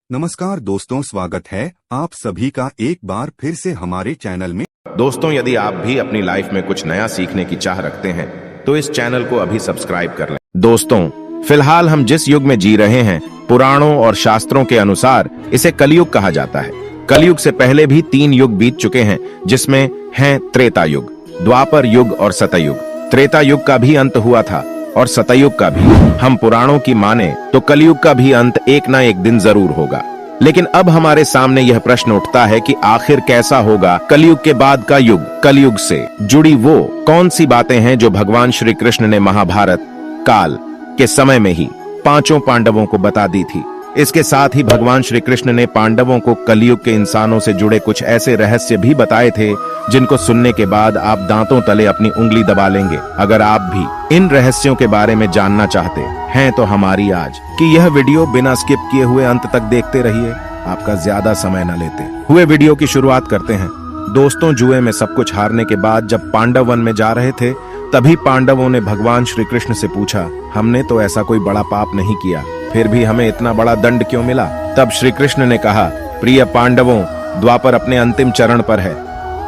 नमस्कार दोस्तों, स्वागत है आप सभी का एक बार फिर से हमारे चैनल में। दोस्तों, यदि आप भी अपनी लाइफ में कुछ नया सीखने की चाह रखते हैं तो इस चैनल को अभी सब्सक्राइब कर लें। दोस्तों, फिलहाल हम जिस युग में जी रहे हैं, पुराणों और शास्त्रों के अनुसार इसे कलयुग कहा जाता है। कलयुग से पहले भी 3 युग बीत चुके हैं, जिसमें हैं त्रेता युग, द्वापर युग और सतयुग। त्रेता युग का भी अंत हुआ था और सतयुग का भी। हम पुराणों की माने तो कलयुग का भी अंत एक ना एक दिन जरूर होगा। लेकिन अब हमारे सामने यह प्रश्न उठता है कि आखिर कैसा होगा कलयुग के बाद का युग। कलयुग से जुड़ी वो कौन सी बातें हैं जो भगवान श्री कृष्ण ने महाभारत काल के समय में ही 5 पांडवों को बता दी थी। इसके साथ ही भगवान श्री कृष्ण ने पांडवों को कलयुग के इंसानों से जुड़े कुछ ऐसे रहस्य भी बताए थे जिनको सुनने के बाद आप दांतों तले अपनी उंगली दबा लेंगे। अगर आप भी इन रहस्यों के बारे में जानना चाहते हैं तो हमारी आज की यह वीडियो बिना स्किप किए हुए अंत तक देखते रहिए। आपका ज्यादा समय न लेते हुए वीडियो की शुरुआत करते हैं। दोस्तों, जुए में सब कुछ हारने के बाद जब पांडव वन में जा रहे थे, तभी पांडवों ने भगवान श्री कृष्ण से पूछा, हमने तो ऐसा कोई बड़ा पाप नहीं किया, फिर भी हमें इतना बड़ा दंड क्यों मिला? तब श्री कृष्ण ने कहा, प्रिय पांडवों, द्वापर अपने अंतिम चरण पर है।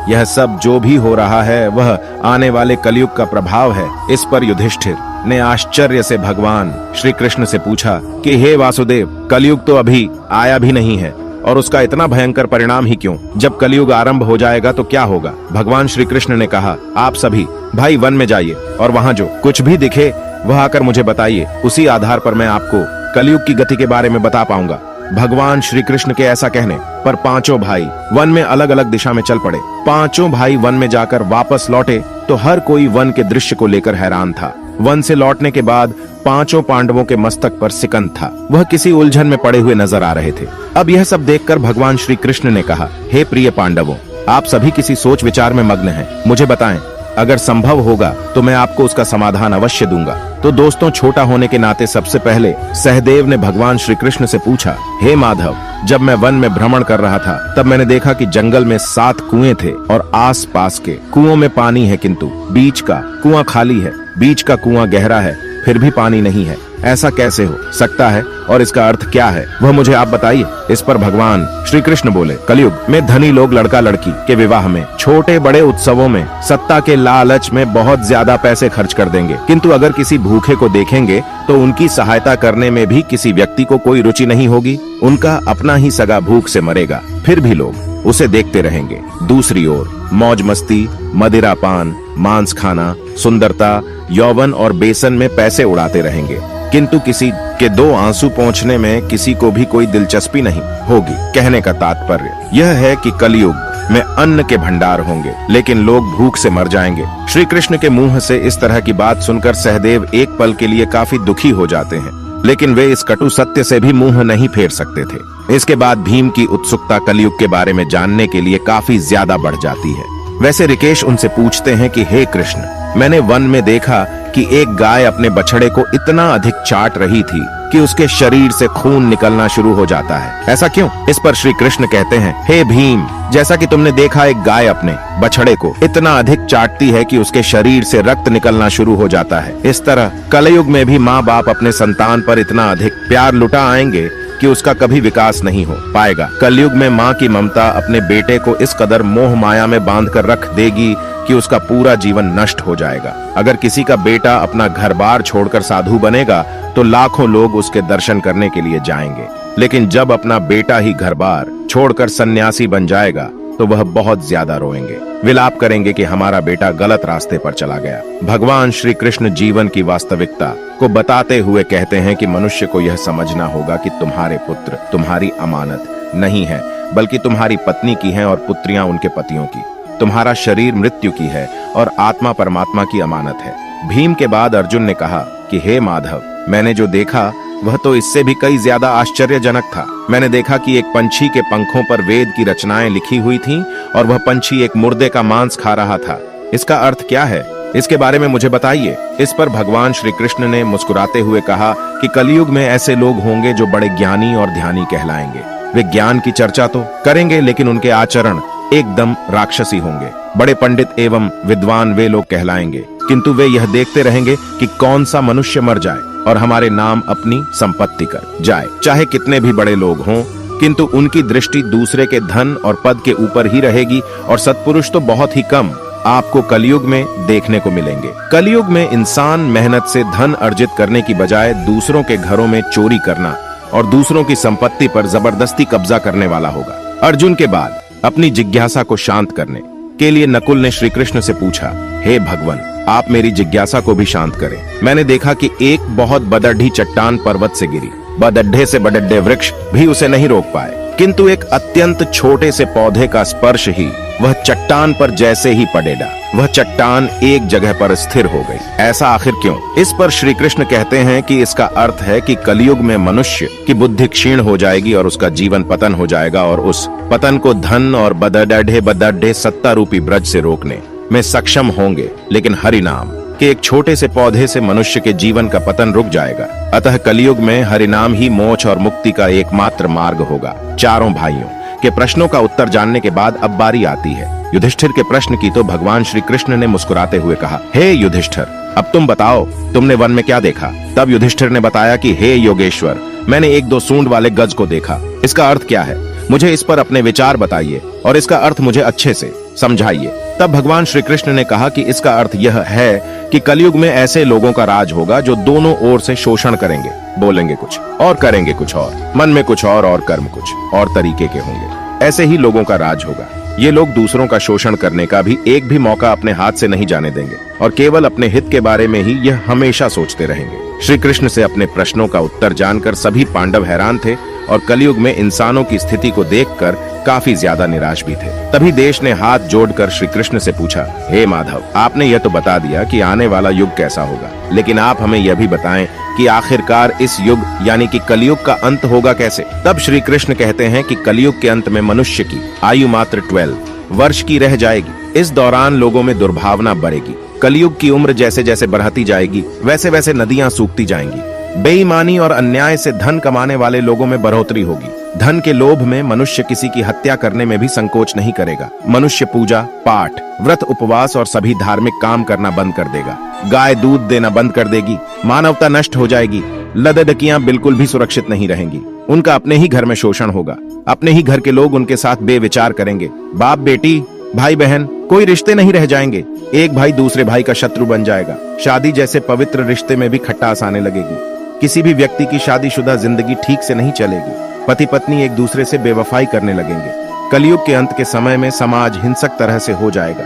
यह सब जो भी हो रहा है वह आने वाले कलयुग का प्रभाव है। इस पर युधिष्ठिर ने आश्चर्य से भगवान श्री कृष्ण से पूछा कि हे वासुदेव, कलयुग तो अभी आया भी नहीं है और उसका इतना भयंकर परिणाम ही क्यों? जब कलयुग आरंभ हो जाएगा तो क्या होगा? भगवान श्री कृष्ण ने कहा, आप सभी भाई वन में जाइए और वहाँ जो कुछ भी दिखे वह आकर मुझे बताइए। उसी आधार पर मैं आपको कलयुग की गति के बारे में बता पाऊंगा। भगवान श्री कृष्ण के ऐसा कहने पर 5 भाई वन में अलग अलग दिशा में चल पड़े। 5 भाई वन में जाकर वापस लौटे तो हर कोई वन के दृश्य को लेकर हैरान था। वन से लौटने के बाद 5 पांडवों के मस्तक पर सिकंद था। वह किसी उलझन में पड़े हुए नजर आ रहे थे। अब यह सब देखकर भगवान श्री कृष्ण ने कहा, हे प्रिय पांडवों, आप सभी किसी सोच विचार में मग्न हैं। मुझे बताएं, अगर संभव होगा तो मैं आपको उसका समाधान अवश्य दूंगा। तो दोस्तों, छोटा होने के नाते सबसे पहले सहदेव ने भगवान श्री कृष्ण से पूछा, हे माधव, जब मैं वन में भ्रमण कर रहा था तब मैंने देखा कि जंगल में 7 कुएं थे और आस-पास के कुओं में पानी है, किंतु बीच का कुआं खाली है। बीच का कुआं गहरा है, फिर भी पानी नहीं है। ऐसा कैसे हो सकता है और इसका अर्थ क्या है, वह मुझे आप बताइए। इस पर भगवान श्री कृष्ण बोले, कलयुग में धनी लोग लड़का लड़की के विवाह में, छोटे बड़े उत्सवों में, सत्ता के लालच में बहुत ज्यादा पैसे खर्च कर देंगे, किंतु अगर किसी भूखे को देखेंगे तो उनकी सहायता करने में भी किसी व्यक्ति को कोई रुचि नहीं होगी। उनका अपना ही सगा भूख से मरेगा, फिर भी लोग उसे देखते रहेंगे। दूसरी ओर मौज मस्ती, मदिरा पान, मांस खाना, सुंदरता, यौवन और बेसन में पैसे उड़ाते रहेंगे, किंतु किसी के 2 आंसू पोंछने में किसी को भी कोई दिलचस्पी नहीं होगी। कहने का तात्पर्य यह है कि कलयुग में अन्न के भंडार होंगे, लेकिन लोग भूख से मर जाएंगे। श्री कृष्ण के मुंह से इस तरह की बात सुनकर सहदेव एक पल के लिए काफी दुखी हो जाते हैं, लेकिन वे इस कटु सत्य से भी मुंह नहीं फेर सकते थे। इसके बाद भीम की उत्सुकता कलयुग के बारे में जानने के लिए काफी ज्यादा बढ़ जाती है। वैसे ऋकेश उनसे पूछते हैं कि हे कृष्ण, मैंने वन में देखा कि एक गाय अपने बछड़े को इतना अधिक चाट रही थी कि उसके शरीर से खून निकलना शुरू हो जाता है, ऐसा क्यों? इस पर श्री कृष्ण कहते हैं, हे भीम, जैसा कि तुमने देखा एक गाय अपने बछड़े को इतना अधिक चाटती है कि उसके शरीर से रक्त निकलना शुरू हो जाता है, इस तरह कलयुग में भी माँ बाप अपने संतान पर इतना अधिक प्यार लुटा आएंगे कि उसका कभी विकास नहीं हो पाएगा। कलयुग में माँ की ममता अपने बेटे को इस कदर मोह माया में बांध कर रख देगी कि उसका पूरा जीवन नष्ट हो जाएगा। अगर किसी का बेटा अपना घर बार छोड़कर साधु बनेगा तो लाखों लोग उसके दर्शन करने के लिए जाएंगे, लेकिन जब अपना बेटा ही घर बार छोड़कर सन्यासी बन जाएगा तो वह बहुत ज्यादा रोएंगे, विलाप करेंगे कि हमारा बेटा गलत रास्ते पर चला गया। भगवान श्री कृष्ण जीवन की वास्तविकता को बताते हुए कहते हैं कि मनुष्य को यह समझना होगा कि तुम्हारे पुत्र तुम्हारी अमानत नहीं है, बल्कि तुम्हारी पत्नी की है और पुत्रियां उनके पतियों की। तुम्हारा शरीर मृत्यु की है और आत्मा परमात्मा की अमानत है। भीम के बाद अर्जुन ने कहा कि हे माधव, मैंने जो देखा वह तो इससे भी कई ज्यादा आश्चर्यजनक था। मैंने देखा कि एक पंछी के पंखों पर वेद की रचनाएं लिखी हुई थीं और वह पंछी एक मुर्दे का मांस खा रहा था। इसका अर्थ क्या है, इसके बारे में मुझे बताइए। इस पर भगवान श्री कृष्ण ने मुस्कुराते हुए कहा कि कलयुग में ऐसे लोग होंगे जो बड़े ज्ञानी और ध्यानी कहलाएंगे। वे ज्ञान की चर्चा तो करेंगे, लेकिन उनके आचरण एकदम राक्षसी होंगे। बड़े पंडित एवं विद्वान वे लोग कहलाएंगे, किंतु वे यह देखते रहेंगे कि कौन सा मनुष्य मर जाए और हमारे नाम अपनी संपत्ति कर जाए। चाहे कितने भी बड़े लोग हों, किंतु उनकी दृष्टि दूसरे के धन और पद के ऊपर ही रहेगी, और सत्पुरुष तो बहुत ही कम आपको कलयुग में देखने को मिलेंगे। कलयुग में इंसान मेहनत से धन अर्जित करने की बजाय दूसरों के घरों में चोरी करना और दूसरों की संपत्ति पर जबरदस्ती कब्जा करने वाला होगा। अर्जुन के बाद अपनी जिज्ञासा को शांत करने के लिए नकुल ने श्री कृष्ण से पूछा, हे भगवान, आप मेरी जिज्ञासा को भी शांत करें। मैंने देखा कि एक बहुत बदढ़ी चट्टान पर्वत से गिरी, बदढ़े से बदढ़े वृक्ष भी उसे नहीं रोक पाए, किंतु एक अत्यंत छोटे से पौधे का स्पर्श ही वह चट्टान पर जैसे ही पड़ेगा, वह चट्टान एक जगह पर स्थिर हो गई। ऐसा आखिर क्यों? इस पर श्री कृष्ण कहते हैं कि इसका अर्थ है कि कलयुग में मनुष्य की बुद्धि क्षीण हो जाएगी और उसका जीवन पतन हो जाएगा, और उस पतन को धन और बदढ़े सत्ता रूपी ब्रज से रोकने में सक्षम होंगे। लेकिन हरि नाम के एक छोटे से पौधे से मनुष्य के जीवन का पतन रुक जाएगा। अतः कलयुग में हरिनाम ही मोक्ष और मुक्ति का एकमात्र मार्ग होगा। चारों भाइयों के प्रश्नों का उत्तर जानने के बाद अब बारी आती है युधिष्ठिर के प्रश्न की। तो भगवान श्री कृष्ण ने मुस्कुराते हुए कहा, हे युधिष्ठिर, अब तुम बताओ, तुमने वन में क्या देखा? तब युधिष्ठिर ने बताया कि हे योगेश्वर, मैंने 1-2 सूंड वाले गज को देखा। इसका अर्थ क्या है? मुझे इस पर अपने विचार बताइए और इसका अर्थ मुझे अच्छे से समझाइए। तब भगवान श्री कृष्ण ने कहा कि इसका अर्थ यह है कि कलयुग में ऐसे लोगों का राज होगा जो दोनों ओर से शोषण करेंगे, बोलेंगे कुछ और करेंगे कुछ और, मन में कुछ और कर्म कुछ और तरीके के होंगे। ऐसे ही लोगों का राज होगा। ये लोग दूसरों का शोषण करने का भी एक भी मौका अपने हाथ से नहीं जाने देंगे और केवल अपने हित के बारे में ही यह हमेशा सोचते रहेंगे। श्री कृष्ण से अपने प्रश्नों का उत्तर जानकर सभी पांडव हैरान थे और कलयुग में इंसानों की स्थिति को देखकर काफी ज्यादा निराश भी थे। तभी देश ने हाथ जोड़कर श्री कृष्ण से पूछा, हे माधव, आपने यह तो बता दिया कि आने वाला युग कैसा होगा, लेकिन आप हमें यह भी बताएं कि आखिरकार इस युग यानी कि कलयुग का अंत होगा कैसे? तब श्री कृष्ण कहते हैं कि कलयुग के अंत में मनुष्य की आयु मात्र 12 वर्ष की रह जाएगी। इस दौरान लोगों में दुर्भावना बढ़ेगी। कलयुग की उम्र जैसे जैसे बढ़ती जाएगी वैसे वैसे नदियां सूखती जाएंगी। बेईमानी और अन्याय से धन कमाने वाले लोगों में बढ़ोतरी होगी। धन के लोभ में मनुष्य किसी की हत्या करने में भी संकोच नहीं करेगा। मनुष्य पूजा पाठ, व्रत, उपवास और सभी धार्मिक काम करना बंद कर देगा। गाय दूध देना बंद कर देगी। मानवता नष्ट हो जाएगी। लड़कियां बिल्कुल भी सुरक्षित नहीं रहेंगी। उनका अपने ही घर में शोषण होगा। अपने ही घर के लोग उनके साथ बेविचार करेंगे। बाप बेटी, भाई बहन, कोई रिश्ते नहीं रह जाएंगे। एक भाई दूसरे भाई का शत्रु बन जाएगा। शादी जैसे पवित्र रिश्ते में भी खटास आने लगेगी। किसी भी व्यक्ति की शादीशुदा जिंदगी ठीक से नहीं चलेगी। पति पत्नी एक दूसरे से बेवफाई करने लगेंगे। कलयुग के अंत के समय में समाज हिंसक तरह से हो जाएगा।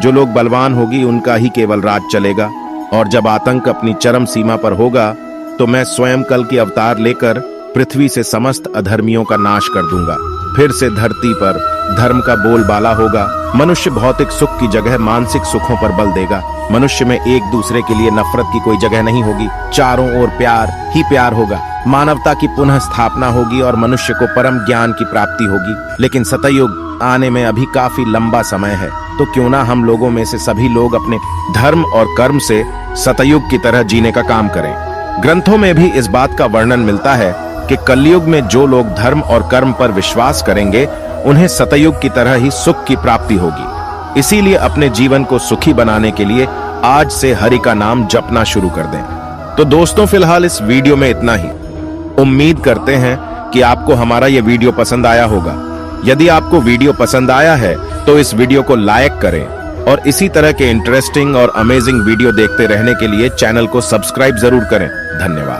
जो लोग बलवान होगी उनका ही केवल राज चलेगा, और जब आतंक अपनी चरम सीमा पर होगा तो मैं स्वयं कल की अवतार लेकर पृथ्वी से समस्त अधर्मियों का नाश कर दूंगा। फिर से धरती पर धर्म का बोलबाला होगा। मनुष्य भौतिक सुख की जगह मानसिक सुखों पर बल देगा। मनुष्य में एक दूसरे के लिए नफरत की कोई जगह नहीं होगी। चारों ओर प्यार ही प्यार होगा। मानवता की पुनः स्थापना होगी और मनुष्य को परम ज्ञान की प्राप्ति होगी। लेकिन सतयुग आने में अभी काफी लंबा समय है, तो क्यों ना हम लोगों में से सभी लोग अपने धर्म और कर्म से सतयुग की तरह जीने का काम करें। ग्रंथों में भी इस बात का वर्णन मिलता है कि कलयुग में जो लोग धर्म और कर्म पर विश्वास करेंगे उन्हें सतयुग की तरह ही सुख की प्राप्ति होगी। इसीलिए अपने जीवन को सुखी बनाने के लिए आज से हरि का नाम जपना शुरू कर दें। तो दोस्तों, फिलहाल इस वीडियो में इतना ही। उम्मीद करते हैं कि आपको हमारा ये वीडियो पसंद आया होगा। यदि आपको वीडियो पसंद आया है तो इस वीडियो को लाइक करें और इसी तरह के इंटरेस्टिंग और अमेजिंग वीडियो देखते रहने के लिए चैनल को सब्सक्राइब जरूर करें। धन्यवाद।